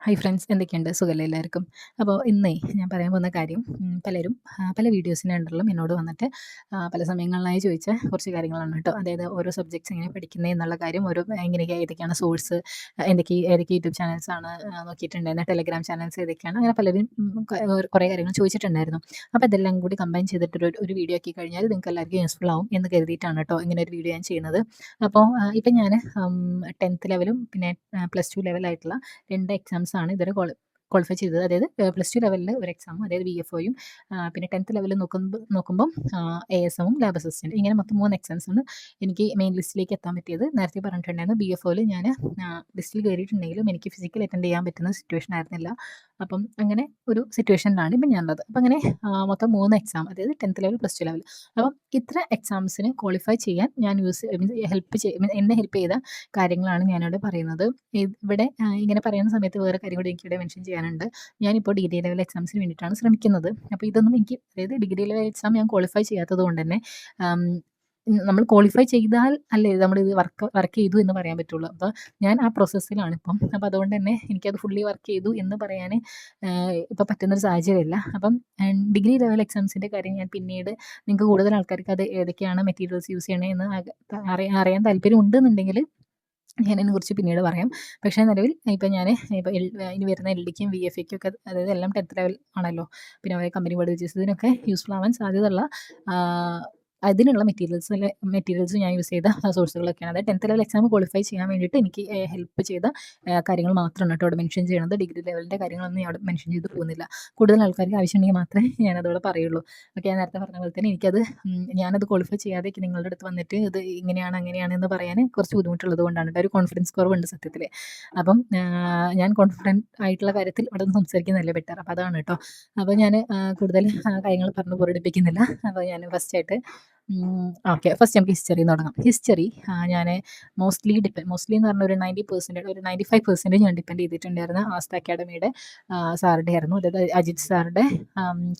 Hi friends, എന്തൊക്കെയുണ്ട്? സുഖമല്ലേ എല്ലാവർക്കും? അപ്പോൾ ഇന്നേ ഞാൻ പറയാൻ പോകുന്ന കാര്യം പലരും പല വീഡിയോസിൻ്റെ അണ്ടറിലും എന്നോട് വന്നിട്ട് പല സമയങ്ങളിലായി ചോദിച്ച കുറച്ച് കാര്യങ്ങളാണ് കേട്ടോ. അതായത് ഓരോ സബ്ജക്ട്സ് എങ്ങനെ പഠിക്കുന്നത് എന്നുള്ള കാര്യം, ഓരോ എങ്ങനെയൊക്കെ ഏതൊക്കെയാണ് സോഴ്സ്, ഏതൊക്കെ യൂട്യൂബ് ചാനൽസാണ് നോക്കിയിട്ടുണ്ടായിരുന്നത്, ടെലഗ്രാം ചാനൽസ് ഏതൊക്കെയാണ്, അങ്ങനെ പലരും കുറേ കാര്യങ്ങൾ ചോദിച്ചിട്ടുണ്ടായിരുന്നു. അപ്പോൾ ഇതെല്ലാം കൂടി കമ്പൈൻ ചെയ്തിട്ടൊരു വീഡിയോ ആക്കി കഴിഞ്ഞാൽ നിങ്ങൾക്ക് എല്ലാവർക്കും യൂസ്ഫുൾ ആവും എന്ന് കരുതിയിട്ടാണ് കേട്ടോ ഇങ്ങനെ ഒരു വീഡിയോ ഞാൻ ചെയ്യുന്നത്. അപ്പോൾ ഇപ്പം ഞാൻ 10th ലെവലും പിന്നെ +2 ലെവലായിട്ടുള്ള 2 എക്സാംസാണ് ഇതുവരെ ക്വാളിഫൈ ചെയ്തത്. അതായത് +2 ലെവലിൽ ഒരു എക്സാമും, അതായത് VFOയും, പിന്നെ 10th ലെവലിൽ നോക്കുമ്പം ASMും ലാബ് അസിസ്റ്റൻറ്റ്, ഇങ്ങനെ മൊത്തം 3 എക്സാംസാണ് എനിക്ക് മെയിൻ ലിസ്റ്റിലേക്ക് എത്താൻ പറ്റിയത്. നേരത്തെ പറഞ്ഞിട്ടുണ്ടായിരുന്നു BFOയിൽ ഞാൻ ലിസ്റ്റിൽ കയറിയിട്ടുണ്ടെങ്കിലും എനിക്ക് ഫിസിക്കൽ അറ്റൻഡ് ചെയ്യാൻ പറ്റുന്ന സിറ്റുവേഷൻ ആയിരുന്നില്ല. അപ്പം അങ്ങനെ ഒരു സിറ്റുവേഷനിലാണ് ഇപ്പം ഞാനുള്ളത്. അപ്പം അങ്ങനെ മൊത്തം 3 എക്സാം, അതായത് 10th ലെവൽ, +2 ലെവൽ. അപ്പം ഇത്ര എക്സാംസിന് ക്വാളിഫൈ ചെയ്യാൻ ഞാൻ എന്നെ ഹെൽപ്പ് ചെയ്ത കാര്യങ്ങളാണ് ഞാനിവിടെ പറയുന്നത്. ഇവിടെ ഇങ്ങനെ പറയുന്ന സമയത്ത് വേറെ കാര്യം കൂടി എനിക്കിവിടെ മെൻഷൻ ചെയ്യാനുണ്ട്. ഞാനിപ്പോൾ ഡിഗ്രി ലെവൽ എക്സാംസിന് വേണ്ടിയിട്ടാണ് ശ്രമിക്കുന്നത്. അപ്പോൾ ഇതൊന്നും എനിക്ക്, അതായത് ഡിഗ്രി ലെവൽ എക്സാം ഞാൻ ക്വാളിഫൈ ചെയ്യാത്തത് കൊണ്ട് തന്നെ നമ്മൾ ക്വാളിഫൈ ചെയ്താൽ അല്ലേ നമ്മളിത് വർക്ക് ചെയ്തു എന്ന് പറയാൻ പറ്റുള്ളൂ. അപ്പോൾ ഞാൻ ആ പ്രോസസ്സിലാണിപ്പം. അപ്പോൾ അതുകൊണ്ട് തന്നെ എനിക്കത് ഫുള്ളി വർക്ക് ചെയ്തു എന്ന് പറയാൻ ഇപ്പോൾ പറ്റുന്നൊരു സാഹചര്യമില്ല. അപ്പം ഡിഗ്രി ലെവൽ എക്സാംസിൻ്റെ കാര്യം ഞാൻ പിന്നീട്, നിങ്ങൾക്ക് കൂടുതൽ ആൾക്കാർക്ക് അത് ഏതൊക്കെയാണ് മെറ്റീരിയൽസ് യൂസ് ചെയ്യണേ എന്ന് അറിയാൻ താല്പര്യം ഉണ്ടെന്നുണ്ടെങ്കിൽ ഞാനതിനെക്കുറിച്ച് പിന്നീട് പറയാം. പക്ഷേ നിലവിൽ ഇപ്പം ഞാൻ ഇനി വരുന്ന LDക്കും VFAക്കും ഒക്കെ, അതായത് എല്ലാം 10th ലെവൽ ആണല്ലോ. പിന്നെ അവരെ കമ്പനി ബോർഡ് വിജിലൻസ് ഇതിനൊക്കെ യൂസ്ഫുൾ ആവാൻ സാധ്യതയുള്ള അതിനുള്ള മെറ്റീരിയൽസ് ഞാൻ യൂസ് ചെയ്ത സോഴ്സുകളൊക്കെയാണ്. അതായത് 10th ലെവൽ എക്സാം ക്വാളിഫൈ ചെയ്യാൻ വേണ്ടിയിട്ട് എനിക്ക് ഹെൽപ്പ് ചെയ്ത കാര്യങ്ങൾ മാത്രമാണ് കേട്ടോ അവിടെ മെൻഷൻ ചെയ്യണത്. ഡിഗ്രി ലെവലിൻ്റെ കാര്യങ്ങളൊന്നും ഞാൻ അവിടെ മെൻഷൻ ചെയ്ത് പോകുന്നില്ല. കൂടുതൽ ആൾക്കാർക്ക് ആവശ്യമുണ്ടെങ്കിൽ മാത്രമേ ഞാനതവിടെ പറയുള്ളൂ. ഓക്കെ, ഞാൻ നേരത്തെ പറഞ്ഞ പോലെ തന്നെ എനിക്കത് ഞാനത് ക്വാളിഫൈ ചെയ്യാതെ നിങ്ങളുടെ അടുത്ത് വന്നിട്ട് ഇത് ഇങ്ങനെയാണ് അങ്ങനെയാണ് എന്ന് പറയാൻ കുറച്ച് ബുദ്ധിമുട്ടുള്ളത് കൊണ്ടാണ്. ഒരു കോൺഫിഡൻസ് കുറവുണ്ട് സത്യത്തിൽ. അപ്പം ഞാൻ കോൺഫിഡൻറ്റ് ആയിട്ടുള്ള കാര്യത്തിൽ ഇവിടെ നിന്ന് സംസാരിക്കുന്നതല്ലേ ബെറ്റർ. അപ്പോൾ അതാണ് കേട്ടോ. അപ്പോൾ ഞാൻ കൂടുതൽ കാര്യങ്ങൾ പറഞ്ഞ് ബോറടിപ്പിക്കുന്നില്ല. അപ്പോൾ ഞാൻ ഓക്കെ, ഫസ്റ്റ് നമുക്ക് ഹിസ്റ്ററിയിൽ നിന്ന് തുടങ്ങാം. ഹിസ്റ്ററി ഞാൻ മോസ്റ്റ്ലി എന്ന് പറഞ്ഞ ഒരു 90%, ഒരു 95% ഞാൻ ഡിപ്പെൻഡ് ചെയ്തിട്ടുണ്ടായിരുന്ന ആസ്ത അക്കാഡമിയുടെ സാറുടെ ആയിരുന്നു. അതായത് അജിത് സാറുടെ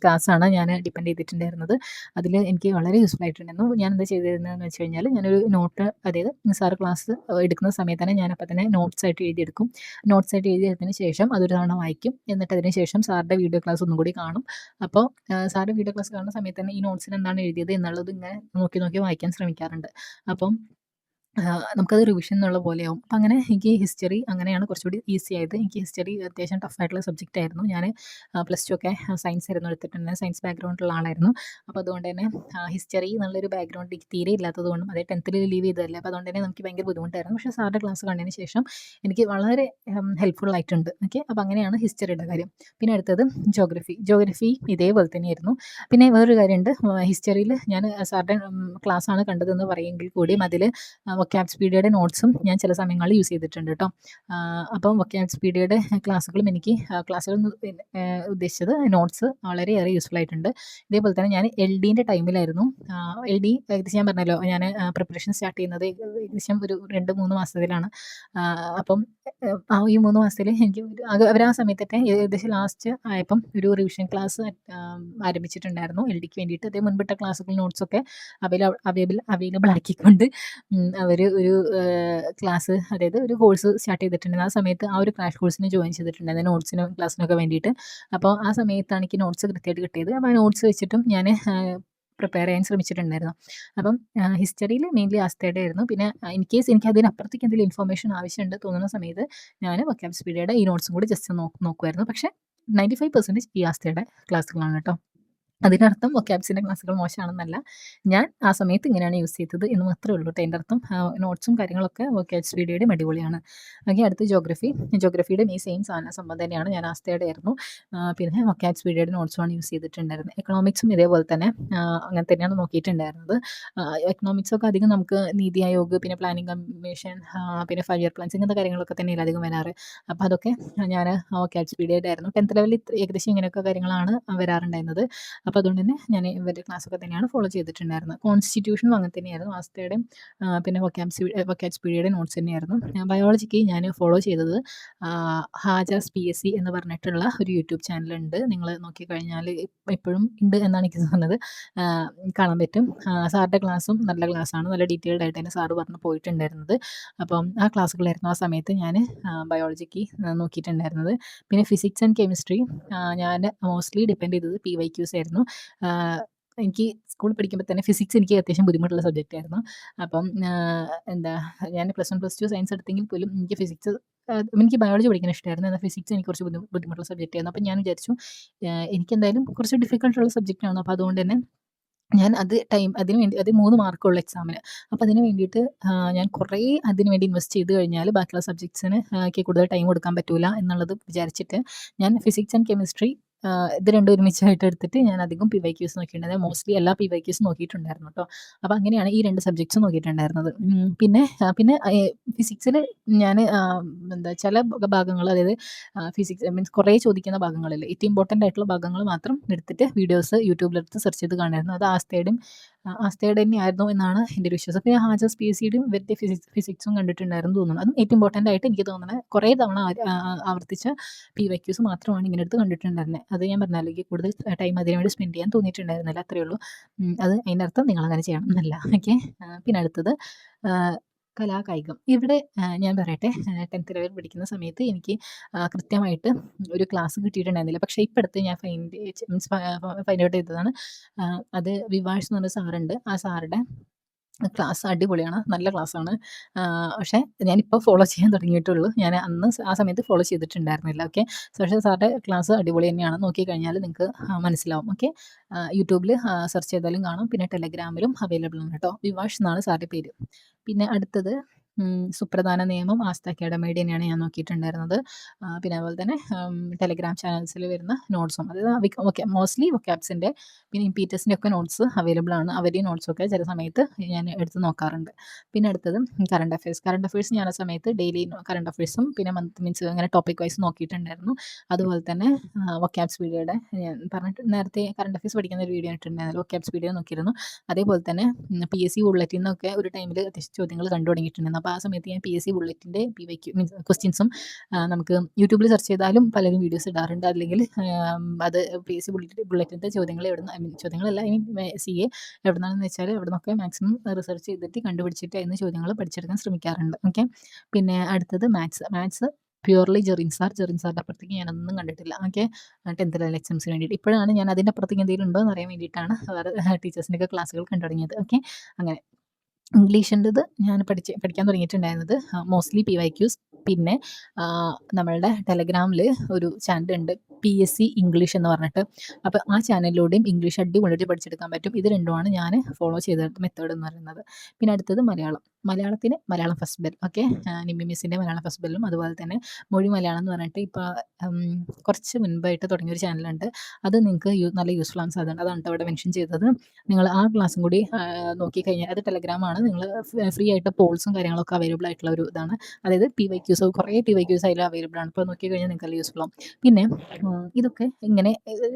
ക്ലാസ്സാണ് ഞാൻ ഡിപ്പെൻഡ് ചെയ്തിട്ടുണ്ടായിരുന്നത്. അതിൽ എനിക്ക് വളരെ യൂസ്ഫുൾ ആയിട്ടുണ്ടായിരുന്നു. ഞാൻ എന്താ ചെയ്തിരുന്നതെന്ന് വെച്ച് കഴിഞ്ഞാൽ, ഞാനൊരു നോട്ട്, അതായത് സാറ് ക്ലാസ് എടുക്കുന്ന സമയത്ത് തന്നെ ഞാൻ അപ്പം തന്നെ നോട്ട്സായിട്ട് എഴുതിയെടുക്കും. നോട്ട്സായിട്ട് എഴുതിയെടുത്തതിന് ശേഷം അതൊരു തവണ വായിക്കും. എന്നിട്ട് അതിന് ശേഷം സാറിൻ്റെ വീഡിയോ ക്ലാസ് ഒന്നും കൂടി കാണും. അപ്പോൾ സാറിൻ്റെ വീഡിയോ ക്ലാസ് കാണുന്ന സമയത്ത് തന്നെ ഈ നോട്ട്സിൽ എന്താണ് എഴുതിയത് എന്നുള്ളത് ഇങ്ങനെ നോക്കി വായിക്കാൻ ശ്രമിക്കാറുണ്ട്. അപ്പം നമുക്കത് റിവിഷൻ എന്നുള്ള പോലെയാവും. അപ്പം അങ്ങനെ എനിക്ക് ഹിസ്റ്ററി അങ്ങനെയാണ് കുറച്ചുകൂടി ഈസി ആയത്. എനിക്ക് ഹിസ്റ്ററി അത്യാവശ്യം ടഫായിട്ടുള്ള സബ്ജക്റ്റ് ആയിരുന്നു. ഞാൻ +2 ഒക്കെ സയൻസ് ആയിരുന്നു എടുത്തിട്ടുണ്ട്. സയൻസ് ബാക്ക്ഗ്രൗണ്ടുള്ള ആളായിരുന്നു. അപ്പോൾ അതുകൊണ്ട് തന്നെ ഹിസ്റ്ററി എന്നുള്ളൊരു ബാക്ക്ഗ്രൗണ്ട് എനിക്ക് തീരെ ഇല്ലാത്തത് കൊണ്ടും, അതേ 10th ലീവ് ചെയ്തതല്ലേ, അപ്പോൾ അതുകൊണ്ട് തന്നെ നമുക്ക് ഭയങ്കര ബുദ്ധിമുട്ടായിരുന്നു. പക്ഷേ സാറിൻ്റെ ക്ലാസ് കണ്ടതിന് ശേഷം എനിക്ക് വളരെ ഹെൽപ്ഫുൾ ആയിട്ടുണ്ട്. ഓക്കെ, അപ്പോൾ അങ്ങനെയാണ് ഹിസ്റ്ററിയുടെ കാര്യം. പിന്നെ അടുത്തത് ജോഗ്രഫി ഇതേപോലെ തന്നെയായിരുന്നു. പിന്നെ വേറൊരു കാര്യമുണ്ട്. ഹിസ്റ്ററിയിൽ ഞാൻ സാറിൻ്റെ ക്ലാസ്സാണ് കണ്ടതെന്ന് പറയുമെങ്കിൽ കൂടിയും അതിൽ വൊക്കാബ്സ്പീഡിയയുടെ നോട്ട്സും ഞാൻ ചില സമയങ്ങളിൽ യൂസ് ചെയ്തിട്ടുണ്ട് കേട്ടോ. അപ്പം വൊക്കാബ്സ്പീഡിയയുടെ ക്ലാസ്സുകളും എനിക്ക് ക്ലാസ്സുകൾ ഉദ്ദേശിച്ചത് നോട്ട്സ് വളരെയേറെ യൂസ്ഫുൾ ആയിട്ടുണ്ട്. ഇതേപോലെ തന്നെ ഞാൻ LDൻ്റെ ടൈമിലായിരുന്നു. LD ഏകദേശം ഞാൻ പറഞ്ഞല്ലോ, ഞാൻ പ്രിപ്പറേഷൻ സ്റ്റാർട്ട് ചെയ്യുന്നത് ഏകദേശം ഒരു 2-3 മാസത്തിലാണ്. അപ്പം ഈ 3 മാസത്തിൽ എനിക്ക് അവർ ആ സമയത്തൊക്കെ ഏകദേശം ലാസ്റ്റ് ആയപ്പം ഒരു റിവിഷൻ ക്ലാസ് ആരംഭിച്ചിട്ടുണ്ടായിരുന്നു LDക്ക് വേണ്ടിയിട്ട്. അതേ മുൻപിട്ട ക്ലാസ്സുകൾ നോട്ട്സൊക്കെ അവൈലബിൾ ആക്കിക്കൊണ്ട് അവർ ഒരു ക്ലാസ്, അതായത് ഒരു കോഴ്സ് സ്റ്റാർട്ട് ചെയ്തിട്ടുണ്ടായിരുന്നു. ആ സമയത്ത് ആ ഒരു ക്രാഷ് കോഴ്സിന് ജോയിൻ ചെയ്തിട്ടുണ്ടായിരുന്നു, നോട്ട്സിനും ക്ലാസ്സിനൊക്കെ വേണ്ടിയിട്ട്. അപ്പോൾ ആ സമയത്താണ് എനിക്ക് നോട്ട്സ് കൃത്യമായിട്ട് കിട്ടിയത്. അപ്പോൾ ആ നോട്ട്സ് വെച്ചിട്ടും ഞാൻ പ്രിപ്പയർ ചെയ്യാൻ ശ്രമിച്ചിട്ടുണ്ടായിരുന്നു. അപ്പം ഹിസ്റ്ററിയിൽ മെയിൻലി ആസ്തയുടെ ആയിരുന്നു. പിന്നെ ഇൻ കേസ് എനിക്ക് അതിനപ്പുറത്തേക്ക് എന്തെങ്കിലും ഇൻഫോർമേഷൻ ആവശ്യമുണ്ട് തോന്നുന്ന സമയത്ത് ഞാൻ വൊക്കാബ്സ്പീഡിയയുടെ ഈ നോട്ട്സും കൂടി ജസ്റ്റ് നോക്കുമായിരുന്നു. പക്ഷേ 95% ഈ ആസ്തയുടെ ക്ലാസ്സുകളാണ് കേട്ടോ. അതിനർത്ഥം വൊക്കാബ്സിൻ്റെ ക്ലാസ്സുകൾ മോശമാണെന്നല്ല. ഞാൻ ആ സമയത്ത് ഇങ്ങനെയാണ് യൂസ് ചെയ്തത് എന്ന് മാത്രമേ ഉള്ളൂ കേട്ടോ. എൻ്റെ അർത്ഥം നോട്ട്സും കാര്യങ്ങളൊക്കെ വൊക്കാബ്സ്പീഡിയയുടെയും അടിപൊളിയാണ്. ഓക്കെ, അടുത്ത് ജോഗ്രഫിയുടെയും ഈ സെയിം സംഭവം തന്നെയാണ്. ഞാൻ ആസ്തയുടെ ആയിരുന്നു. പിന്നെ വൊക്കാബ്സ്പീഡിയയുടെ നോട്ട്സുമാണ് യൂസ് ചെയ്തിട്ടുണ്ടായിരുന്നത്. എക്കണോമിക്സും ഇതേപോലെ തന്നെ അങ്ങനെ തന്നെയാണ് നോക്കിയിട്ടുണ്ടായിരുന്നത്. എക്കണോമിക്സൊക്കെ അധികം നമുക്ക് നീതി ആയോഗ്, പിന്നെ പ്ലാനിംഗ് കമ്മീഷൻ, പിന്നെ 5 ഇയർ പ്ലാൻസ്, ഇങ്ങനത്തെ കാര്യങ്ങളൊക്കെ തന്നെയല്ലേ അധികം വരാറ്. അപ്പോൾ അതൊക്കെ ഞാൻ വൊക്കാബ്സ്പീഡിയയുടെ ആയിരുന്നു. 10th ലെവലിൽ ഏകദേശം ഇങ്ങനെയൊക്കെ കാര്യങ്ങളാണ് വരാറുണ്ടായിരുന്നത്. അപ്പോൾ അതുകൊണ്ട് തന്നെ ഞാൻ ഇവരുടെ ക്ലാസ്സൊക്കെ തന്നെയാണ് ഫോളോ ചെയ്തിട്ടുണ്ടായിരുന്നത്. കോൺസ്റ്റിറ്റ്യൂഷനും അങ്ങനെ തന്നെയായിരുന്നു. ആസ്തയുടെയും പിന്നെ വൊക്കാബ്സ്പീഡിയയുടെ നോട്ട്സ് തന്നെയായിരുന്നു. ബയോളജിക്ക് ഞാൻ ഫോളോ ചെയ്തത് ഹാജാസ് PSC എന്ന് പറഞ്ഞിട്ടുള്ള ഒരു യൂട്യൂബ് ചാനലുണ്ട്. നിങ്ങൾ നോക്കിക്കഴിഞ്ഞാൽ ഇപ്പോഴും ഉണ്ട് എന്നാണ് എനിക്ക് തോന്നുന്നത്. കാണാൻ പറ്റും. സാറിൻ്റെ ക്ലാസ്സും നല്ല ക്ലാസ്സാണ്. നല്ല ഡീറ്റെയിൽഡ് ആയിട്ട് തന്നെ സാറ് പറഞ്ഞ് പോയിട്ടുണ്ടായിരുന്നത്. അപ്പം ആ ക്ലാസ്സുകളായിരുന്നു ആ സമയത്ത് ഞാൻ ബയോളജിക്ക് നോക്കിയിട്ടുണ്ടായിരുന്നത്. പിന്നെ ഫിസിക്സ് ആൻഡ് കെമിസ്ട്രി ഞാൻ മോസ്റ്റ്ലി ഡിപ്പെൻഡ് ചെയ്തത് PYQs ആയിരുന്നു. എനിക്ക് സ്കൂളിൽ പഠിക്കുമ്പോൾ തന്നെ ഫിസിക്സ് എനിക്ക് അത്യാവശ്യം ബുദ്ധിമുട്ടുള്ള സബ്ജക്റ്റ് ആയിരുന്നു. അപ്പം എന്താ ഞാൻ +1 +2 സയൻസ് എടുത്തെങ്കിൽ പോലും എനിക്ക് ഫിസിക്സ് എനിക്ക് ബയോളജി പഠിക്കാൻ ഇഷ്ടമായിരുന്നു. എന്നാൽ ഫിസിക്സ് എനിക്ക് കുറച്ച് ബുദ്ധിമുട്ടുള്ള സബ്ജക്റ്റ് ആയിരുന്നു. അപ്പം ഞാൻ വിചാരിച്ചു എനിക്കെന്തായാലും കുറച്ച് ഡിഫിക്കൽട്ടുള്ള സബ്ജക്റ്റാണ്. അപ്പോൾ അതുകൊണ്ട് തന്നെ ഞാൻ അതിന് വേണ്ടി അത് 3 മാർക്കുള്ളൂ എക്സാമിന്. അപ്പോൾ അതിന് വേണ്ടിയിട്ട് ഞാൻ കുറേ അതിന് വേണ്ടി ഇൻവെസ്റ്റ് ചെയ്ത് കഴിഞ്ഞാൽ ബാക്കിയുള്ള സബ്ജക്ട്സിന് എനിക്ക് കൂടുതൽ ടൈം കൊടുക്കാൻ പറ്റൂല എന്നുള്ളത് വിചാരിച്ചിട്ട് ഞാൻ ഫിസിക്സ് ആൻഡ് കെമിസ്ട്രി ഇത് രണ്ടും ഒരുമിച്ചായിട്ട് എടുത്തിട്ട് ഞാൻ അധികം PYQs നോക്കിയിട്ടുണ്ടായിരുന്നു. മോസ്റ്റ്ലി എല്ലാ PYQs നോക്കിയിട്ടുണ്ടായിരുന്നു കേട്ടോ. അപ്പോൾ അങ്ങനെയാണ് ഈ 2 സബ്ജക്ട്സ് നോക്കിയിട്ടുണ്ടായിരുന്നത്. പിന്നെ ഫിസിക്സിൽ ഞാൻ ചില ഭാഗങ്ങൾ, അതായത് ഫിസിക്സ് മീൻസ് കുറേ ചോദിക്കുന്ന ഭാഗങ്ങളിൽ ഏറ്റവും ഇമ്പോർട്ടൻ്റ് ആയിട്ടുള്ള ഭാഗങ്ങൾ മാത്രം എടുത്തിട്ട് വീഡിയോസ് യൂട്യൂബിലെടുത്ത് സെർച്ച് ചെയ്ത് കാണുമായിരുന്നു. അത് ആസ്തയുടെ തന്നെയായിരുന്നു എന്നാണ് എൻ്റെ ഒരു വിശ്വാസം. പിന്നെ ഹാജാസ് PSCയുടെയും ഇവരുടെ ഫിസിക്സും കണ്ടിട്ടുണ്ടായിരുന്നു തോന്നുന്നു. അതും ഏറ്റവും ഇമ്പോർട്ടൻ്റ് ആയിട്ട് എനിക്ക് തോന്നുന്നത് കുറേ തവണ ആവർത്തിച്ച PYQs മാത്രമാണ് ഇങ്ങനെ എടുത്ത് കണ്ടിട്ടുണ്ടായിരുന്നത്. അത് ഞാൻ പറഞ്ഞല്ലോ, എനിക്ക് കൂടുതൽ ടൈം അതിന് വേണ്ടി സ്പെൻഡ് ചെയ്യാൻ തോന്നിയിട്ടുണ്ടായിരുന്നില്ല, അത്രയേ ഉള്ളൂ. അത് അതിൻ്റെ അർത്ഥം നിങ്ങളങ്ങനെ ചെയ്യണം എന്നല്ല. ഓക്കെ. പിന്നെ അടുത്തത് കലാകായികം. ഇവിടെ ഞാൻ പറയട്ടെ, 10th ലെവൽ പഠിക്കുന്ന സമയത്ത് എനിക്ക് കൃത്യമായിട്ട് ഒരു ക്ലാസ് കിട്ടിയിട്ടുണ്ടായിരുന്നില്ല. പക്ഷേ ഇപ്പം അടുത്ത് ഞാൻ ഫൈൻഡ് ഔട്ട് ചെയ്തതാണ്. അത് വിവാഷ് എന്ന് പറഞ്ഞ സാറുണ്ട്. ആ സാറുടെ ക്ലാസ് അടിപൊളിയാണ്. നല്ല ക്ലാസ്സാണ്. പക്ഷേ ഞാനിപ്പോൾ ഫോളോ ചെയ്യാൻ തുടങ്ങിയിട്ടുള്ളൂ. ഞാൻ അന്ന് ആ സമയത്ത് ഫോളോ ചെയ്തിട്ടുണ്ടായിരുന്നില്ല. ഓക്കെ. പക്ഷേ സാറിൻ്റെ ക്ലാസ് അടിപൊളി തന്നെയാണ്. നോക്കിക്കഴിഞ്ഞാൽ നിങ്ങൾക്ക് മനസ്സിലാവും. ഓക്കെ. യൂട്യൂബിൽ സെർച്ച് ചെയ്താലും കാണും. പിന്നെ ടെലഗ്രാമിലും അവൈലബിൾ ആണ് കേട്ടോ. വിവാഷ് എന്നാണ് സാറിൻ്റെ പേര്. പിന്നെ അടുത്തത് സുപ്രധാന നിയമം ആസ്ഥ അക്കാഡമിയുടെ തന്നെയാണ് ഞാൻ നോക്കിയിട്ടുണ്ടായിരുന്നത്. പിന്നെ അതുപോലെ തന്നെ ടെലഗ്രാം ചാനൽസിൽ വരുന്ന നോട്ട്സും, അതായത് മോസ്റ്റ്ലി വൊക്കാബ്സിൻ്റെ പിന്നെ ഇംപീറ്റസിൻ്റെ ഒക്കെ നോട്ട്സ് അവൈലബിൾ ആണ്. അവരുടെയും നോട്ട്സൊക്കെ ചില സമയത്ത് ഞാൻ എടുത്ത് നോക്കാറുണ്ട്. പിന്നെ അടുത്തത് കറണ്ട് അഫയേഴ്സ് ഞാൻ ആ സമയത്ത് ഡെയിലി കറണ്ട് അഫയേഴ്സും പിന്നെ മീൻസ് അങ്ങനെ ടോപ്പിക് വൈസ് നോക്കിയിട്ടുണ്ടായിരുന്നു. അതുപോലെ തന്നെ വൊക്കാബ്സ്പീഡിയയുടെ ഞാൻ പറഞ്ഞിട്ട് നേരത്തെ കറണ്ട് അഫയേഴ്സ് പഠിക്കുന്ന ഒരു വീഡിയോ ഇട്ടിട്ടുണ്ടായിരുന്നു. വൊക്കാബ്സ്പീഡിയ നോക്കിയിരുന്നു. അതേപോലെ തന്നെ PSC ബുള്ളറ്റിൽ നിന്നൊക്കെ ഒരു ടൈമിൽ അത്യാവശ്യം ചോദ്യങ്ങൾ കണ്ടു തുടങ്ങിയിട്ടുണ്ടായിരുന്നു. അപ്പോൾ ആ സമയത്ത് ഞാൻ PSC ബുള്ളറ്റിൻ്റെ PYQ മീൻസ് ക്വസ്റ്റ്യൻസും നമുക്ക് യൂട്യൂബിൽ സെർച്ച് ചെയ്താലും പലരും വീഡിയോസ് ഇടാറുണ്ട്. അല്ലെങ്കിൽ അത് PSC ബുള്ളറ്റിൻ്റെ ചോദ്യങ്ങൾ ചോദ്യങ്ങളല്ല, CA എവിടെ നിന്നാണെന്ന് വെച്ചാൽ അവിടെ നിന്നൊക്കെ മാക്സിമം റിസർച്ച് ചെയ്തിട്ട് കണ്ടുപിടിച്ചിട്ട് അതിന് ചോദ്യങ്ങൾ പഠിച്ചെടുക്കാൻ ശ്രമിക്കാറുണ്ട്. ഓക്കെ. പിന്നെ അടുത്തത് മാത്സ് പ്യൂർലി ജെറിൻ സാറിൻ്റെ അപ്പുറത്തേക്ക് ഞാനൊന്നും കണ്ടിട്ടില്ല. ഓക്കെ. 10th ലെവൽ എക്സാംസിന് വേണ്ടിയിട്ട് ഇപ്പോഴാണ് ഞാൻ അതിൻ്റെ അപ്പുറത്തേക്ക് എന്തെങ്കിലും ഉണ്ടോ എന്ന് അറിയാൻ വേണ്ടിയിട്ടാണ് വേറെ ടീച്ചേഴ്സിൻ്റെയൊക്കെ ക്ലാസ്സുകൾ കണ്ടു തുടങ്ങിയത്. ഓക്കെ. അങ്ങനെ ഇംഗ്ലീഷിൻ്റെത് ഞാൻ പഠിക്കാൻ തുടങ്ങിയിട്ടുണ്ടായിരുന്നത് മോസ്റ്റ്ലി PYQs. പിന്നെ നമ്മളുടെ ടെലഗ്രാമിൽ ഒരു ചാനലുണ്ട് PSC ഇംഗ്ലീഷ് എന്ന് പറഞ്ഞിട്ട്. അപ്പോൾ ആ ചാനലിലൂടെയും ഇംഗ്ലീഷ് അടിപൊളിയായിട്ട് പഠിച്ചെടുക്കാൻ പറ്റും. ഇത് രണ്ടുമാണ് ഞാൻ ഫോളോ ചെയ്ത മെത്തേഡ് എന്ന് പറയുന്നത്. പിന്നെ അടുത്തത് മലയാളത്തിന് Malayalam first bell. Okay. Nimmi മിസ്സിൻ്റെ മലയാളം ഫസ്റ്റ് ബെല്ലും അതുപോലെ തന്നെ മൊഴി മലയാളം എന്ന് പറഞ്ഞിട്ട് ഇപ്പോൾ കുറച്ച് മുൻപായിട്ട് തുടങ്ങിയൊരു ചാനലുണ്ട്. അത് നിങ്ങൾക്ക് നല്ല യൂസ്ഫുൾ ആണ്. അതാണ് അവിടെ മെൻഷൻ ചെയ്തത്. നിങ്ങൾ ആ ക്ലാസ്സും കൂടി നോക്കിക്കഴിഞ്ഞാൽ, അത് ടെലഗ്രാമാണ്. നിങ്ങൾ ഫ്രീ ആയിട്ട് പോൾസും കാര്യങ്ങളൊക്കെ അവൈലബിൾ ആയിട്ടുള്ള ഒരു ഇതാണ്. അതായത് PYQs കുറേ PYQs അതിൽ അവൈലബിൾ ആണ്. ഇപ്പോൾ നോക്കിക്കഴിഞ്ഞാൽ നിങ്ങൾക്ക് നല്ല യൂസ്ഫുൾ ആവും. പിന്നെ ഇതൊക്കെ ഇങ്ങനെ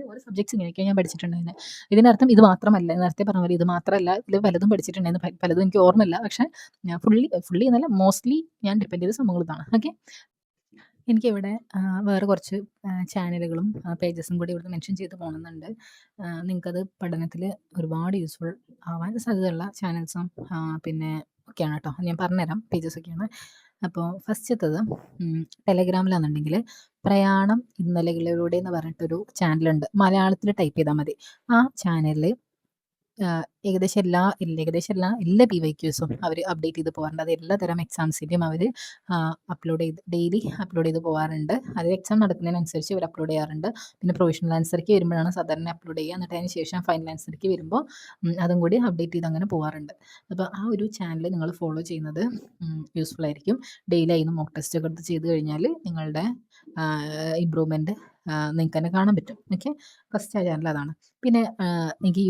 ഓരോ സബ്ജക്ട്സ് ഇങ്ങനെയൊക്കെ ഞാൻ പഠിച്ചിട്ടുണ്ടായിരുന്നു. ഇതിനർത്ഥം ഇത് മാത്രമല്ല, നേരത്തെ പറഞ്ഞ പോലെ ഇത് മാത്രമല്ല, ഇതിൽ പലതും പഠിച്ചിട്ടുണ്ടായിരുന്നു. പലതും എനിക്ക് ഓർമ്മയില്ല. പക്ഷേ ഞാൻ ഫുള്ളി എന്നല്ല, മോസ്റ്റ്ലി ഞാൻ ഡിപ്പെൻഡ് ചെയ്ത സംഭവങ്ങൾ ഇതാണ്. ഓക്കെ. എനിക്കിവിടെ വേറെ കുറച്ച് ചാനലുകളും പേജസും കൂടി ഇവിടുന്ന് മെൻഷൻ ചെയ്ത് പോകുന്നുണ്ട്. നിങ്ങൾക്കത് പഠനത്തിൽ ഒരുപാട് യൂസ്ഫുൾ ആവാൻ സാധ്യതയുള്ള ചാനൽസും പിന്നെ ഒക്കെയാണ് കേട്ടോ. ഞാൻ പറഞ്ഞുതരാം പേജസൊക്കെയാണ്. അപ്പോൾ ഫസ്റ്റത്തത് ടെലഗ്രാമിലാണെന്നുണ്ടെങ്കിൽ പ്രയാണം ഇന്നലകളിലൂടെ എന്ന് പറഞ്ഞിട്ടൊരു ചാനലുണ്ട്. മലയാളത്തിൽ ടൈപ്പ് ചെയ്താൽ മതി. ആ ചാനലിൽ ഏകദേശം എല്ലാ PYQസും അവർ അപ്ഡേറ്റ് ചെയ്ത് പോകാറുണ്ട്. അത് എല്ലാ തരം എക്സാംസിൻ്റെയും അവർ ഡെയിലി അപ്ലോഡ് ചെയ്ത് പോകാറുണ്ട്. അത് എക്സാം നടക്കുന്നതിനനുസരിച്ച് അവർ അപ്ലോഡ് ചെയ്യാറുണ്ട്. പിന്നെ പ്രൊവിഷണൽ ആൻസർക്ക് വരുമ്പോഴാണ് സാധാരണ അപ്ലോഡ് ചെയ്യുക. എന്നിട്ട് അതിന് ശേഷം ഫൈനൽ ആൻസർക്ക് വരുമ്പോൾ അതും കൂടി അപ്ഡേറ്റ് ചെയ്ത് അങ്ങനെ പോകാറുണ്ട്. അപ്പോൾ ആ ഒരു ചാനൽ നിങ്ങൾ ഫോളോ ചെയ്യുന്നത് യൂസ്ഫുൾ ആയിരിക്കും. ഡെയിലി അതിന് മോക്ക് ടെസ്റ്റ് ഒക്കെ എടുത്ത് ചെയ്ത് കഴിഞ്ഞാൽ നിങ്ങളുടെ ഇമ്പ്രൂവ്മെൻറ്റ് നിങ്ങൾക്ക് തന്നെ കാണാൻ പറ്റും. ഓക്കെ. ഫസ്റ്റ് ആ ചാനൽ അതാണ്. പിന്നെ എനിക്ക്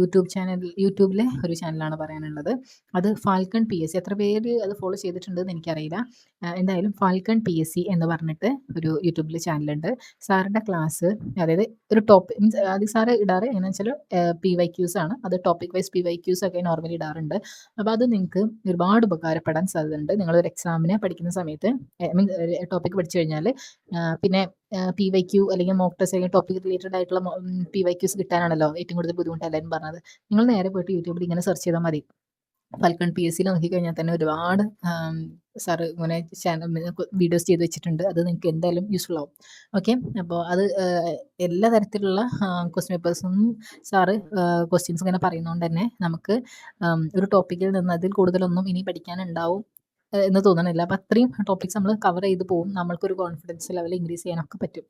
യൂട്യൂബിലെ ഒരു ചാനലാണ് പറയാനുള്ളത്. അത് ഫാൽക്കൺ PSC. എത്ര പേര് അത് ഫോളോ ചെയ്തിട്ടുണ്ടെന്ന് എനിക്കറിയില്ല. എന്തായാലും ഫാൽക്കൺ PSC എന്ന് പറഞ്ഞിട്ട് ഒരു യൂട്യൂബിൽ ചാനലുണ്ട്. സാറിൻ്റെ ക്ലാസ്, അതായത് ഒരു ടോപ്പ് മീൻസ് അത് സാറ് ഇടാറ് എങ്ങനെയാണെന്ന് വെച്ചാൽ PYQs ആണ്. അത് ടോപ്പിക് വൈസ് PYQs ഒക്കെ നോർമലി ഇടാറുണ്ട്. അപ്പോൾ അത് നിങ്ങൾക്ക് ഒരുപാട് ഉപകാരപ്പെടാൻ സാധ്യതയുണ്ട്. നിങ്ങളൊരു എക്സാമിന് പഠിക്കുന്ന സമയത്ത് മീൻസ് ടോപ്പിക് പഠിച്ചു കഴിഞ്ഞാൽ പിന്നെ PYQ അല്ലെങ്കിൽ മോക്ക് ടെസ്റ്റ് അല്ലെങ്കിൽ ടോപ്പിക് റിലേറ്റഡ് ആയിട്ടുള്ള PYQs കിട്ടാനാണല്ലോ ഏറ്റവും കൂടുതൽ ബുദ്ധിമുട്ട് എല്ലാവരും പറഞ്ഞത്. നിങ്ങൾ നേരെ പോയിട്ട് യൂട്യൂബിൽ ഇങ്ങനെ സെർച്ച് ചെയ്താൽ മതി. ഫാൽക്കൺ PSCയിൽ നോക്കിക്കഴിഞ്ഞാൽ തന്നെ ഒരുപാട് സാറ് ഇങ്ങനെ വീഡിയോസ് ചെയ്ത് വെച്ചിട്ടുണ്ട്. അത് നിങ്ങൾക്ക് എന്തായാലും യൂസ്ഫുൾ ആവും. ഓക്കെ, അപ്പോൾ അത് എല്ലാ തരത്തിലുള്ള ക്വസ്റ്റ്യൻ പേപ്പേഴ്സും സാറ് ക്വസ്റ്റ്യൻസ് ഇങ്ങനെ പറയുന്നതുകൊണ്ട് തന്നെ നമുക്ക് ഒരു ടോപ്പിക്കിൽ നിന്ന് അതിൽ കൂടുതലൊന്നും ഇനി പഠിക്കാനുണ്ടാവും എന്ന് തോന്നണില്ല. അപ്പോൾ അത്രയും ടോപ്പിക്സ് നമ്മൾ കവർ ചെയ്ത് പോകും. നമ്മൾക്കൊരു കോൺഫിഡൻസ് ലെവൽ ഇൻക്രീസ് ചെയ്യാനൊക്കെ പറ്റും.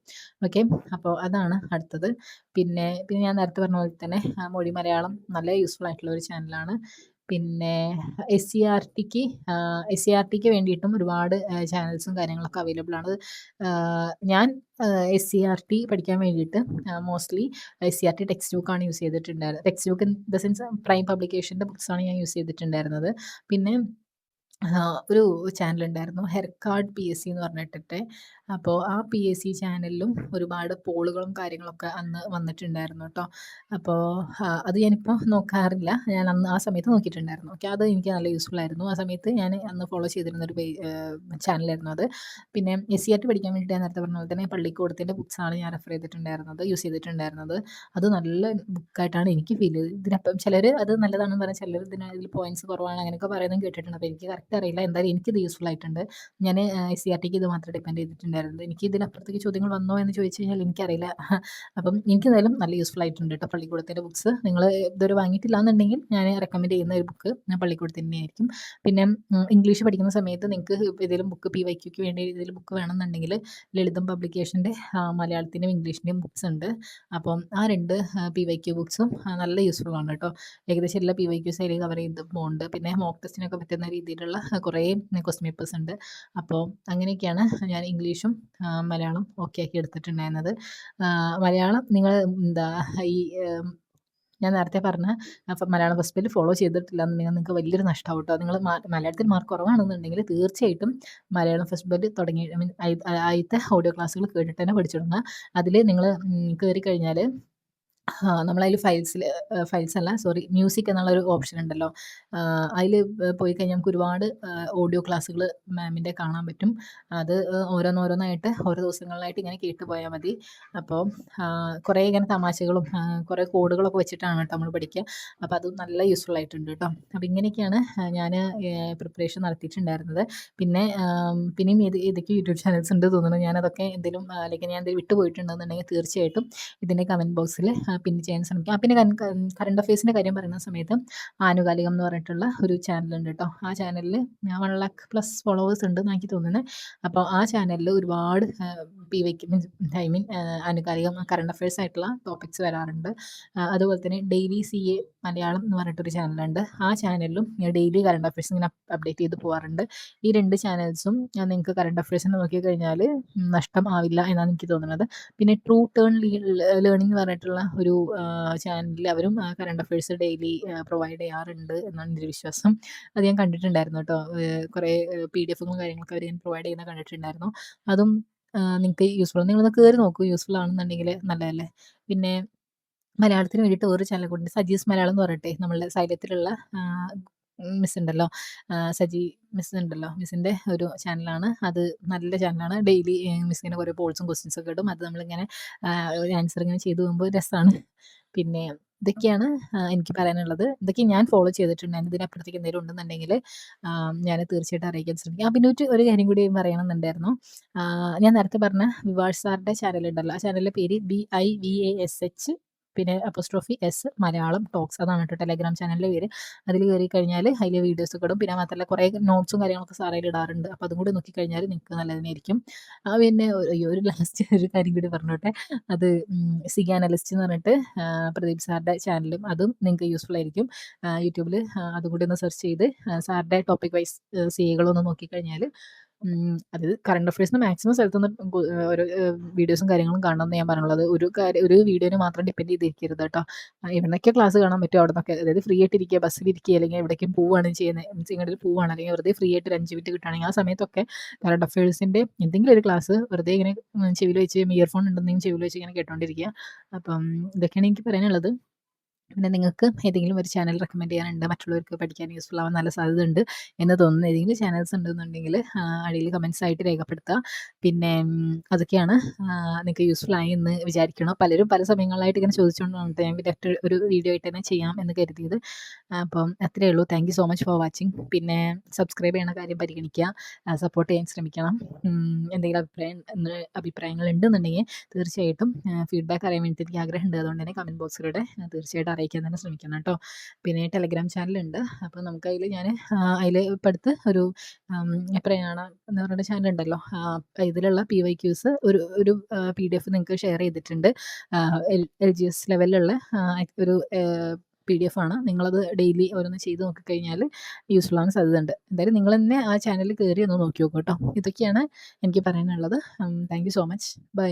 ഓക്കെ, അപ്പോൾ അതാണ് അടുത്തത്. പിന്നെ ഞാൻ നേരത്തെ പറഞ്ഞ പോലെ തന്നെ മൊഴി മലയാളം നല്ല യൂസ്ഫുൾ ആയിട്ടുള്ള ഒരു ചാനലാണ്. പിന്നെ SCRTക്ക് വേണ്ടിയിട്ടും ഒരുപാട് ചാനൽസും കാര്യങ്ങളൊക്കെ അവൈലബിൾ ആണ്. ഞാൻ SCRT പഠിക്കാൻ വേണ്ടിയിട്ട് മോസ്റ്റ്ലി SCRT ടെക്സ്റ്റ് ബുക്കാണ് യൂസ് ചെയ്തിട്ടുണ്ടായിരുന്നത്. Text book in the sense prime പബ്ലിക്കേഷൻ്റെ ബുക്സാണ് ഞാൻ യൂസ് ചെയ്തിട്ടുണ്ടായിരുന്നത്. പിന്നെ ഒരു ചാനലുണ്ടായിരുന്നു ഹെർക്കാഡ് PSC എന്ന് പറഞ്ഞിട്ടിട്ട്. അപ്പോൾ ആ PSC ചാനലിലും ഒരുപാട് പോളുകളും കാര്യങ്ങളൊക്കെ അന്ന് വന്നിട്ടുണ്ടായിരുന്നു കേട്ടോ. അപ്പോൾ അത് ഞാനിപ്പോൾ നോക്കാറില്ല. ഞാൻ അന്ന് ആ സമയത്ത് നോക്കിയിട്ടുണ്ടായിരുന്നു. ഓക്കെ, അത് എനിക്ക് നല്ല യൂസ്ഫുൾ ആയിരുന്നു. ആ സമയത്ത് ഞാൻ അന്ന് ഫോളോ ചെയ്തിരുന്നൊരു ചാനലായിരുന്നു അത്. പിന്നെ SCRT പഠിക്കാൻ വേണ്ടിയിട്ട് ഞാൻ നേരത്തെ പറഞ്ഞ പോലെ തന്നെ പള്ളിക്കൂടത്തിൻ്റെ ബുക്സാണ് ഞാൻ യൂസ് ചെയ്തിട്ടുണ്ടായിരുന്നത്. അത് നല്ല ബുക്കായിട്ടാണ് എനിക്ക് ഫീൽ ചെയ്തത്. ഇതിനപ്പം ചിലർ അത് നല്ലതാണെന്ന് പറഞ്ഞാൽ ചിലർ ഇതിൽ പോയിന്റ്സ് കുറവാണ് അങ്ങനെയൊക്കെ പറയുന്നതും കേട്ടിട്ടുണ്ട്. അപ്പോൾ എനിക്ക് കറക്റ്റ് അറിയില്ല. എന്തായാലും എനിക്കിത് യൂസ്ഫുൾ ആയിട്ടുണ്ട്. ഞാൻ SCRTക്ക് ഇത് മാത്രമേ ഡിപ്പെൻഡ് ചെയ്തിട്ടുണ്ടായിരുന്നത്. എനിക്ക് ഇതിനപ്പുറത്തേക്ക് ചോദ്യങ്ങൾ വന്നോ എന്ന് ചോദിച്ചു കഴിഞ്ഞാൽ എനിക്കറിയില്ല. അപ്പം എനിക്കെന്തായാലും നല്ല യൂസ്ഫുൾ ആയിട്ടുണ്ട് കേട്ടോ പള്ളിക്കൂടത്തിൻ്റെ ബുക്സ്. നിങ്ങൾ ഇതുവരെ വാങ്ങിയിട്ടില്ല എന്നുണ്ടെങ്കിൽ ഞാൻ റെക്കമെൻഡ് ചെയ്യുന്ന ഒരു ബുക്ക് പള്ളിക്കൂടത്തിൻ്റെ തന്നെയായിരിക്കും. പിന്നെ ഇംഗ്ലീഷ് പഠിക്കുന്ന സമയത്ത് നിങ്ങൾക്ക് ഏതെങ്കിലും ബുക്ക് PYQക്ക് വേണ്ടി ഏതെങ്കിലും ബുക്ക് വേണമെന്നുണ്ടെങ്കിൽ ലളിതം പബ്ലിക്കേഷൻ്റെ മലയാളത്തിൻ്റെയും ഇംഗ്ലീഷിൻ്റെയും ബുക്സ് ഉണ്ട്. അപ്പം ആ 2 PYQ ബുക്സും നല്ല യൂസ്ഫുൾ ആണ് കേട്ടോ. ഏകദേശം എല്ലാ PYQs അതിൽ കവർ ചെയ്ത് പോകുന്നുണ്ട്. പിന്നെ മോക്ക് ടെസ്റ്റിനൊക്കെ പറ്റുന്ന രീതിയിലുള്ള കുറേ ക്വസ്റ്റ്യൻ പേപ്പേഴ്സ് ഉണ്ട്. അപ്പോൾ അങ്ങനെയൊക്കെയാണ് ഞാൻ ഇംഗ്ലീഷും മലയാളം ഓക്കെ ആക്കി എടുത്തിട്ടുണ്ടായിരുന്നത്. മലയാളം നിങ്ങൾ ഈ ഞാൻ നേരത്തെ പറഞ്ഞ മലയാളം ഫസ്റ്റ് ബെൽ ഫോളോ ചെയ്തിട്ടില്ല എന്നുണ്ടെങ്കിൽ നിങ്ങൾക്ക് വലിയൊരു നഷ്ടമാവും കേട്ടോ. നിങ്ങൾ മലയാളത്തിൽ മാർക്ക് കുറവാണെന്നുണ്ടെങ്കിൽ തീർച്ചയായിട്ടും മലയാളം ഫസ്റ്റ് ബെൽ തുടങ്ങി ആദ്യത്തെ ഓഡിയോ ക്ലാസ്സുകൾ കേട്ടിട്ട് തന്നെ പഠിച്ചു തുടങ്ങുക. അതിൽ നിങ്ങൾ കയറി കഴിഞ്ഞാൽ നമ്മളതിൽ ഫയൽസ് അല്ല സോറി മ്യൂസിക് എന്നുള്ളൊരു ഓപ്ഷൻ ഉണ്ടല്ലോ. അതിൽ പോയി കഴിഞ്ഞാൽ നമുക്ക് ഒരുപാട് ഓഡിയോ ക്ലാസ്സുകൾ മാമിൻ്റെ കാണാൻ പറ്റും. അത് ഓരോന്നോരോന്നായിട്ട് ഓരോ ദിവസങ്ങളിലായിട്ട് ഇങ്ങനെ കേട്ട് പോയാൽ മതി. അപ്പോൾ കുറേ ഇങ്ങനെ തമാശകളും കുറേ കോഡുകളൊക്കെ വെച്ചിട്ടാണ് കേട്ടോ നമ്മൾ പഠിക്കുക. അപ്പോൾ അത് നല്ല യൂസ്ഫുൾ ആയിട്ടുണ്ട് കേട്ടോ. അപ്പോൾ ഇങ്ങനെയൊക്കെയാണ് ഞാൻ പ്രിപ്പറേഷൻ നടത്തിയിട്ടുണ്ടായിരുന്നത്. പിന്നെയും ഏതൊക്കെ യൂട്യൂബ് ചാനൽസ് ഉണ്ട് തോന്നുന്നു. ഞാനതൊക്കെ എന്തെങ്കിലും ഞാൻ എന്തെങ്കിലും വിട്ടുപോയിട്ടുണ്ടെന്നുണ്ടെങ്കിൽ തീർച്ചയായിട്ടും ഇതിൻ്റെ കമൻറ്റ് ബോക്സിൽ പിൻ ചെയ്യാൻ ശ്രമിക്കാം. പിന്നെ കറണ്ട് അഫയേഴ്സിൻ്റെ കാര്യം പറയുന്ന സമയത്ത് ആനുകാലികം എന്ന് പറഞ്ഞിട്ടുള്ള ഒരു ചാനലുണ്ട് കേട്ടോ. ആ ചാനലിൽ 1 lakh പ്ലസ് ഫോളോവേഴ്സ് ഉണ്ടെന്ന് എനിക്ക് തോന്നുന്നത്. അപ്പോൾ ആ ചാനലിൽ ഒരുപാട് PYQ ആനുകാലികം കറണ്ട് അഫയേഴ്സ് ആയിട്ടുള്ള ടോപ്പിക്സ് വരാറുണ്ട്. അതുപോലെ തന്നെ ഡെയിലി CA മലയാളം എന്ന് പറഞ്ഞിട്ടൊരു ചാനലുണ്ട്. ആ ചാനലിലും ഡെയിലി കറണ്ട് അഫയേഴ്സ് ഇങ്ങനെ അപ്ഡേറ്റ് ചെയ്ത് പോകാറുണ്ട്. ഈ 2 ചാനൽസും നിങ്ങൾക്ക് കറണ്ട് അഫയേഴ്സിന് നോക്കിക്കഴിഞ്ഞാൽ നഷ്ടം ആവില്ല എന്നാണ് എനിക്ക് തോന്നുന്നത്. പിന്നെ ട്രൂ ടേൺ ലേണിംഗ് എന്ന് പറഞ്ഞിട്ടുള്ള ഒരു ചാനലിൽ അവരും കറണ്ട് അഫയേഴ്സ് ഡെയിലി പ്രൊവൈഡ് ചെയ്യാറുണ്ട് എന്നാണ് എൻ്റെ ഒരു വിശ്വാസം. അത് ഞാൻ കണ്ടിട്ടുണ്ടായിരുന്നു കേട്ടോ. കുറേ PDF കാര്യങ്ങളൊക്കെ അവർ പ്രൊവൈഡ് ചെയ്യുന്നത് കണ്ടിട്ടുണ്ടായിരുന്നു. അതും നിങ്ങൾക്ക് യൂസ്ഫുൾ, നിങ്ങളൊന്ന് കയറി നോക്കൂ. യൂസ്ഫുൾ ആണെന്നുണ്ടെങ്കിൽ നല്ലതല്ലേ. പിന്നെ മലയാളത്തിന് വേണ്ടിയിട്ട് ഒരു ചാനൽ കൂടി സജീസ് മലയാളം എന്ന് പറയട്ടെ, നമ്മളുടെ സൈലത്തിലുള്ള മിസ് ഉണ്ടല്ലോ, സജി മിസ് ഉണ്ടല്ലോ, മിസ്സിൻ്റെ ഒരു ചാനലാണ്. അത് നല്ല ചാനലാണ്. ഡെയിലി മിസ്സിങ്ങനെ കുറേ പോൾസും ക്വസ്റ്റ്യൻസൊക്കെ ഇടും. അത് നമ്മളിങ്ങനെ ആൻസർ ഇങ്ങനെ ചെയ്തു പോകുമ്പോൾ രസമാണ്. പിന്നെ ഇതൊക്കെയാണ് എനിക്ക് പറയാനുള്ളത്. ഇതൊക്കെ ഞാൻ ഫോളോ ചെയ്തിട്ടുണ്ട്. ഇതിനപ്പുറത്തേക്ക് എന്തെങ്കിലും ഉണ്ടെന്നുണ്ടെങ്കിൽ ഞാൻ തീർച്ചയായിട്ടും അറിയിക്കാൻ ശ്രമിക്കാം. പിന്നെ ഒരു കാര്യം കൂടി പറയണമെന്നുണ്ടായിരുന്നു. ഞാൻ നേരത്തെ പറഞ്ഞ വിവാഷ് സാറിൻ്റെ ചാനലുണ്ടല്ലോ, ആ ചാനലിൻ്റെ പേര് BIVASH പിന്നെ _S മലയാളം ടോക്സ്, അതാണ് കേട്ടോ ടെലഗ്രാം ചാനലിൻ്റെ പേര്. അതിൽ കയറി കഴിഞ്ഞാൽ അതിൽ വീഡിയോസൊക്കെ ഇടും. പിന്നെ മാത്രമല്ല കുറേ നോട്ട്സും കാര്യങ്ങളൊക്കെ സാർ അതിൽ ഇടാറുണ്ട്. അപ്പോൾ അതും കൂടി നോക്കിക്കഴിഞ്ഞാൽ നിങ്ങൾക്ക് നല്ലതിനായിരിക്കും. പിന്നെ ഒരു ലാസ്റ്റ് ഒരു കാര്യം കൂടി പറഞ്ഞോട്ടെ. അത് സിഗ അനലിസ്റ്റ് എന്ന് പറഞ്ഞിട്ട് പ്രദീപ് സാറിൻ്റെ ചാനലും, അതും നിങ്ങൾക്ക് യൂസ്ഫുൾ ആയിരിക്കും. യൂട്യൂബിൽ അതും കൂടി ഒന്ന് സെർച്ച് ചെയ്ത് സാറിൻ്റെ ടോപ്പിക് വൈസ് CAകളൊന്ന് നോക്കിക്കഴിഞ്ഞാൽ അത് കറണ്ട് അഫയേഴ്സിന് മാക്സിമം സ്ഥലത്തുനിന്ന് ഓരോ വീഡിയോസും കാര്യങ്ങളും കാണണമെന്ന് ഞാൻ പറയാനുള്ളത്. ഒരു വീഡിയോനെ മാത്രം ഡിപ്പെൻഡ് ചെയ്തിരിക്കരുത് കേട്ടോ. എവിടുന്നൊക്കെ ക്ലാസ് കാണാൻ പറ്റുമോ അവിടുന്നൊക്കെ, അതായത് ഫ്രീ ആയിട്ടിരിക്കുക, ബസ്സിലിരിക്കുക, അല്ലെങ്കിൽ എവിടേക്കും പോവുകയാണ് ചെയ്യുന്നത്, മീൻസ് എങ്ങോട്ടേലും പോവുകയാണ്, അല്ലെങ്കിൽ വെറുതെ ഫ്രീ ആയിട്ട് ഒരു 5 മിനിറ്റ് കിട്ടുകയാണെങ്കിൽ ആ സമയത്തൊക്കെ കറണ്ട് അഫയേഴ്സിൻ്റെ എന്തെങ്കിലും ഒരു ക്ലാസ് വെറുതെ ഇങ്ങനെ ചെവിയിൽ വെച്ച് ഇയർഫോൺ ഉണ്ടെന്നെങ്കിൽ ചെവിയിൽ വെച്ച് ഇങ്ങനെ കേട്ടോണ്ടിരിക്കുക. അപ്പം ഇതൊക്കെയാണ് എനിക്ക് പറയാനുള്ളത്. പിന്നെ നിങ്ങൾക്ക് ഏതെങ്കിലും ഒരു ചാനൽ റെക്കമെൻഡ് ചെയ്യാനുണ്ട്, മറ്റുള്ളവർക്ക് പഠിക്കാൻ യൂസ്ഫുൾ ആവാൻ നല്ല സാധ്യതയുണ്ട് എന്ന് തോന്നുന്ന ഏതെങ്കിലും ചാനൽസ് ഉണ്ടെന്നുണ്ടെങ്കിൽ അടിയിൽ കമൻസ് ആയിട്ട് രേഖപ്പെടുത്തുക. പിന്നെ അതൊക്കെയാണ് നിങ്ങൾക്ക് യൂസ്ഫുൾ ആയി എന്ന് വിചാരിക്കണം. പലരും പല സമയങ്ങളിലായിട്ട് ഇങ്ങനെ ചോദിച്ചുകൊണ്ടാണ് ഞാൻ പിന്നെ ഒരു വീഡിയോ ആയിട്ട് തന്നെ ചെയ്യാം എന്ന് കരുതിയത്. അപ്പം അത്രയേ ഉള്ളൂ. Thank you so much for watching. പിന്നെ സബ്സ്ക്രൈബ് ചെയ്യണ കാര്യം പരിഗണിക്കുക, സപ്പോർട്ട് ചെയ്യാൻ ശ്രമിക്കണം. എന്തെങ്കിലും അഭിപ്രായങ്ങൾ ഉണ്ടെന്നുണ്ടെങ്കിൽ തീർച്ചയായിട്ടും ഫീഡ്ബാക്ക് അറിയാൻ വേണ്ടിയിട്ട് എനിക്ക് ആഗ്രഹമുണ്ട്. അതുകൊണ്ട് തന്നെ കമൻറ്റ് ബോക്സിലൂടെ തീർച്ചയായിട്ടും അറിയിക്കാൻ തന്നെ ശ്രമിക്കണം കേട്ടോ. പിന്നെ ടെലഗ്രാം ചാനലുണ്ട്. അപ്പോൾ നമുക്ക് ഞാൻ അതിൽ ഇപ്പം അടുത്ത് ഒരു പ്രയാണ എന്ന് പറഞ്ഞിട്ട് ചാനലുണ്ടല്ലോ, ഇതിലുള്ള PYQs ഒരു PDF നിങ്ങൾക്ക് ഷെയർ ചെയ്തിട്ടുണ്ട്. LGS ലെവലിലുള്ള ഒരു PDF ആണ്. നിങ്ങളത് ഡെയിലി ഓരോന്ന് ചെയ്ത് നോക്കിക്കഴിഞ്ഞാൽ യൂസ്ഫുൾ ആവാൻ സാധ്യതയുണ്ട്. എന്തായാലും നിങ്ങൾ തന്നെ ആ ചാനലിൽ കയറി ഒന്ന് നോക്കി നോക്കൂ കേട്ടോ. ഇതൊക്കെയാണ് എനിക്ക് പറയാനുള്ളത്. Thank you so much. By.